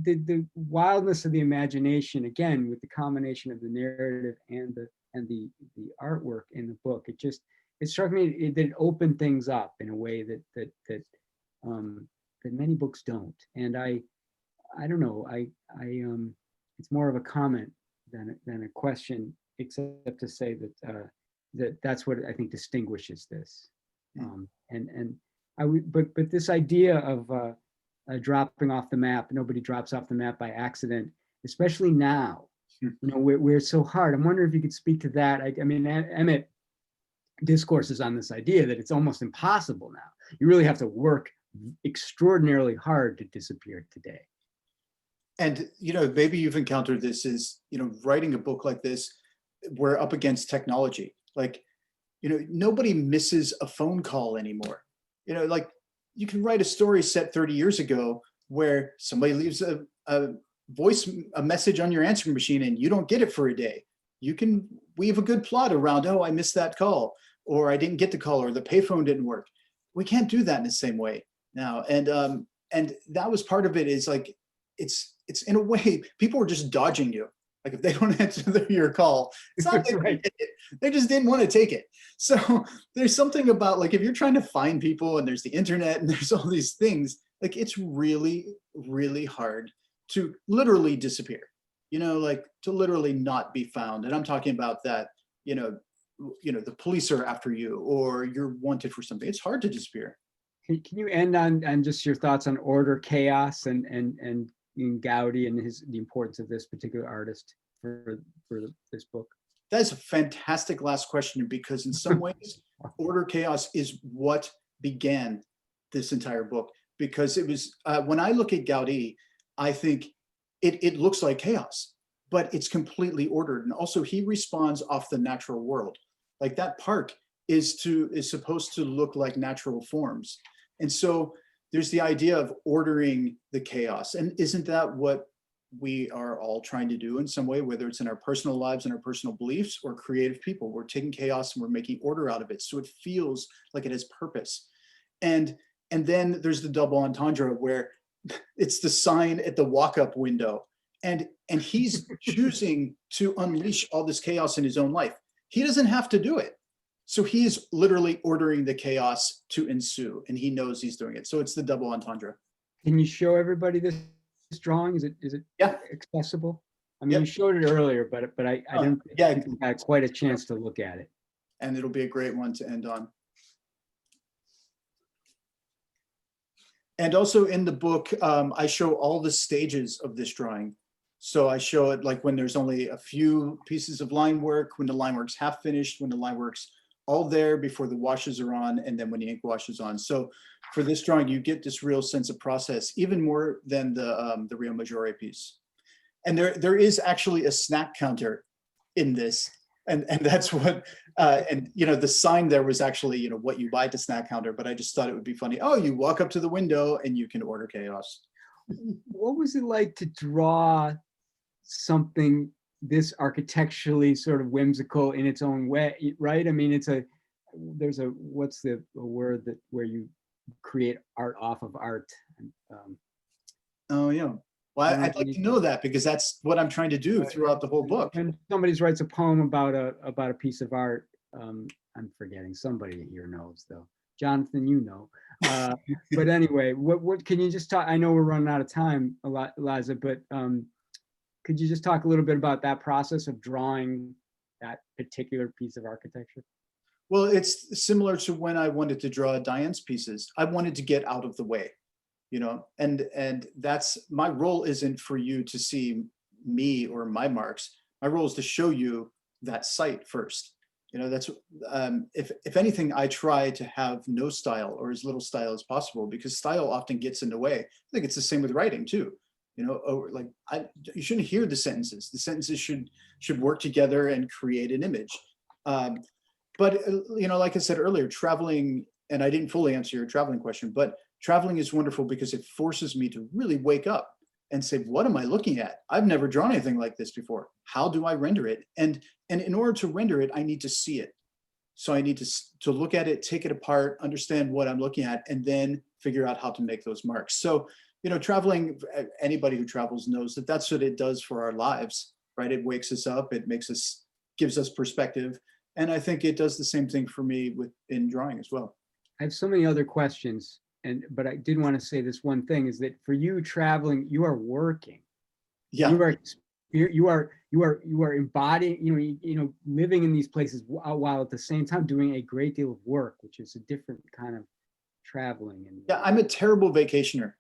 The wildness of the imagination, again, with the combination of the narrative and the artwork in the book, it struck me that it opened things up in a way that many books don't. And I don't know, it's more of a comment than a question, except to say that that's what I think distinguishes this. But this idea of dropping off the map, nobody drops off the map by accident, especially now, where it's so hard. I'm wondering if you could speak to that. Emmett discourses on this idea that it's almost impossible now. You really have to work extraordinarily hard to disappear today. And, maybe you've encountered this is, writing a book like this, we're up against technology. Like, nobody misses a phone call anymore. Like, you can write a story set 30 years ago where somebody leaves a message on your answering machine and you don't get it for a day. You can weave a good plot around, oh, I missed that call, or I didn't get the call, or the payphone didn't work. We can't do that in the same way now. And that was part of it, is like, it's in a way, people were just dodging you. Like, if they don't answer your call, it's not right. They just didn't want to take it. So there's something about, like, if you're trying to find people and there's the internet and there's all these things, like, it's really, really hard to literally disappear, like to literally not be found. And I'm talking about that, the police are after you or you're wanted for something. It's hard to disappear. Can you end on just your thoughts on order, chaos, and in Gaudi and the importance of this particular artist for this book? That is a fantastic last question, because in some ways, order, chaos is what began this entire book. Because it was, when I look at Gaudi, I think it looks like chaos, but it's completely ordered. And also, he responds off the natural world. Like, that park is supposed to look like natural forms. And so there's the idea of ordering the chaos. And isn't that what we are all trying to do in some way, whether it's in our personal lives and our personal beliefs, or creative people? We're taking chaos and we're making order out of it, so it feels like it has purpose. And then there's the double entendre, where it's the sign at the walk-up window, and he's choosing to unleash all this chaos in his own life. He doesn't have to do it. So he's literally ordering the chaos to ensue, and he knows he's doing it. So it's the double entendre. Can you show everybody this drawing? Is it Yeah. accessible? I mean, Yep. you showed it earlier, but I Oh, didn't yeah. think I had quite a chance to look at it. And it'll be a great one to end on. And also in the book, I show all the stages of this drawing. So I show it like when there's only a few pieces of line work, when the line work's half finished, when the line work's all there before the washes are on, and then when the ink wash is on. So for this drawing, you get this real sense of process, even more than the Rio Maggiore piece. And there is actually a snack counter in this. And that's what, and you know, the sign there was actually, you know, what you buy at the snack counter, but I just thought it would be funny. Oh, you walk up to the window and you can order chaos. What was it like to draw something this architecturally sort of whimsical in its own way, right? I mean, there's a, what's the word that where you create art off of art? Oh, yeah. Well, I'd like to know that because that's what I'm trying to do throughout the whole book. When somebody writes a poem about a piece of art, I'm forgetting, somebody here knows though. Jonathan, you know. But anyway, what can you just talk? I know we're running out of time, Eliza, but could you just talk a little bit about that process of drawing that particular piece of architecture? Well, it's similar to when I wanted to draw Diane's pieces. I wanted to get out of the way, you know, and that's my role. Isn't for you to see me or my marks. My role is to show you that site first. You know, that's if anything, I try to have no style or as little style as possible because style often gets in the way. I think it's the same with writing too. You know, like you shouldn't hear the sentences. The sentences should work together and create an image. But you know, like I said earlier, traveling, and I didn't fully answer your traveling question, but traveling is wonderful because it forces me to really wake up and say, what am I looking at? I've never drawn anything like this before. How do I render it? And in order to render it, I need to see it. So I need to look at it, take it apart, understand what I'm looking at, and then figure out how to make those marks. So, you know, traveling, anybody who travels knows that that's what it does for our lives, right? It wakes us up, it gives us perspective. And I think it does the same thing for me in drawing as well. I have so many other questions, but I did want to say this one thing is that for you traveling, you are working. Yeah. You are embodying, living in these places while at the same time doing a great deal of work, which is a different kind of traveling. And yeah, I'm a terrible vacationer.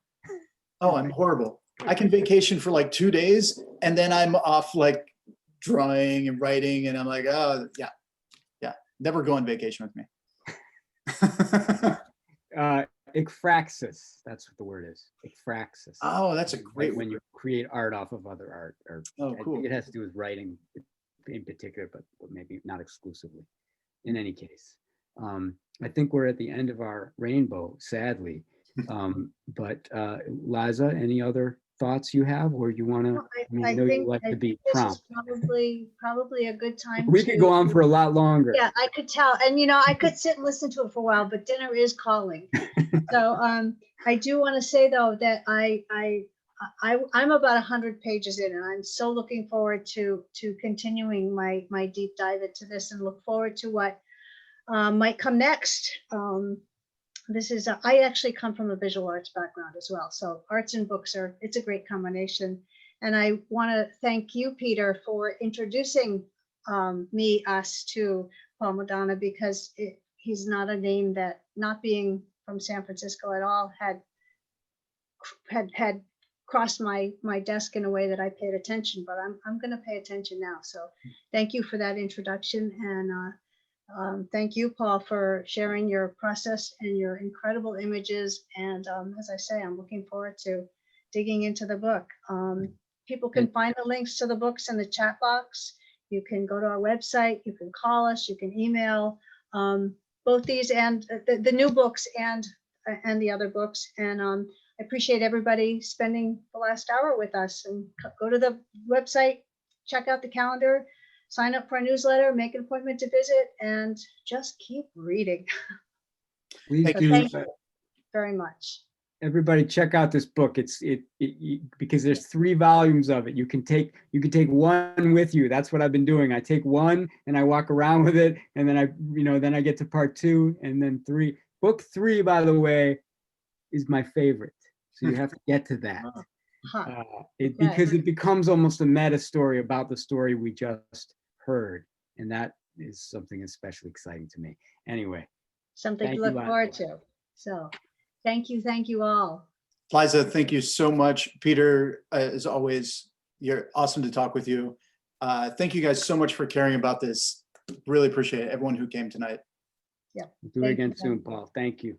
Oh, I'm horrible. I can vacation for like 2 days and then I'm off like drawing and writing and I'm like, oh yeah, never go on vacation with me. Ekphraxis, that's what the word is. Ekphraxis. Oh, that's a great when word. you create art off of other art, or Oh, cool. I think it has to do with writing in particular, but maybe not exclusively. In any case, I think we're at the end of our rainbow, sadly. But Liza, any other thoughts you have, or you want to? I know you like to be prompt. This is probably a good time. We could go on for a lot longer. Yeah, I could tell, and I could sit and listen to it for a while, but dinner is calling. So I do want to say though that I'm about 100 pages in, and I'm so looking forward to continuing my deep dive into this, and look forward to what might come next. I actually come from a visual arts background as well, so arts and books it's a great combination. And I want to thank you, Peter, for introducing us to Paul Madonna, because he's not a name that, not being from San Francisco at all, had crossed my desk in a way that I paid attention, but I'm going to pay attention now. So thank you for that introduction, and thank you, Paul, for sharing your process and your incredible images. And as I say, I'm looking forward to digging into the book. People can find the links to the books in the chat box. You can go to our website, you can call us, you can email both these and the new books and the other books. And I appreciate everybody spending the last hour with us. And go to the website, check out the calendar, sign up for a newsletter, make an appointment to visit, and just keep reading. Please do. Thank you very much. Everybody check out this book. It's because there's 3 volumes of it. You can take one with you. That's what I've been doing. I take one and I walk around with it, and then I get to part 2 and then 3. Book 3, by the way, is my favorite. So you have to get to that. Huh. Because it becomes almost a meta story about the story we just heard. And that is something especially exciting to me. Anyway, Something thank to you, look Liza. forward to. So thank you all. Liza, thank you so much. Peter, as always, you're awesome to talk with you. Thank you guys so much for caring about this. Really appreciate it, everyone who came tonight. Yeah. We'll do it Thank again you. soon, Paul. Thank you.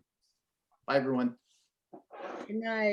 Bye, everyone. Good night.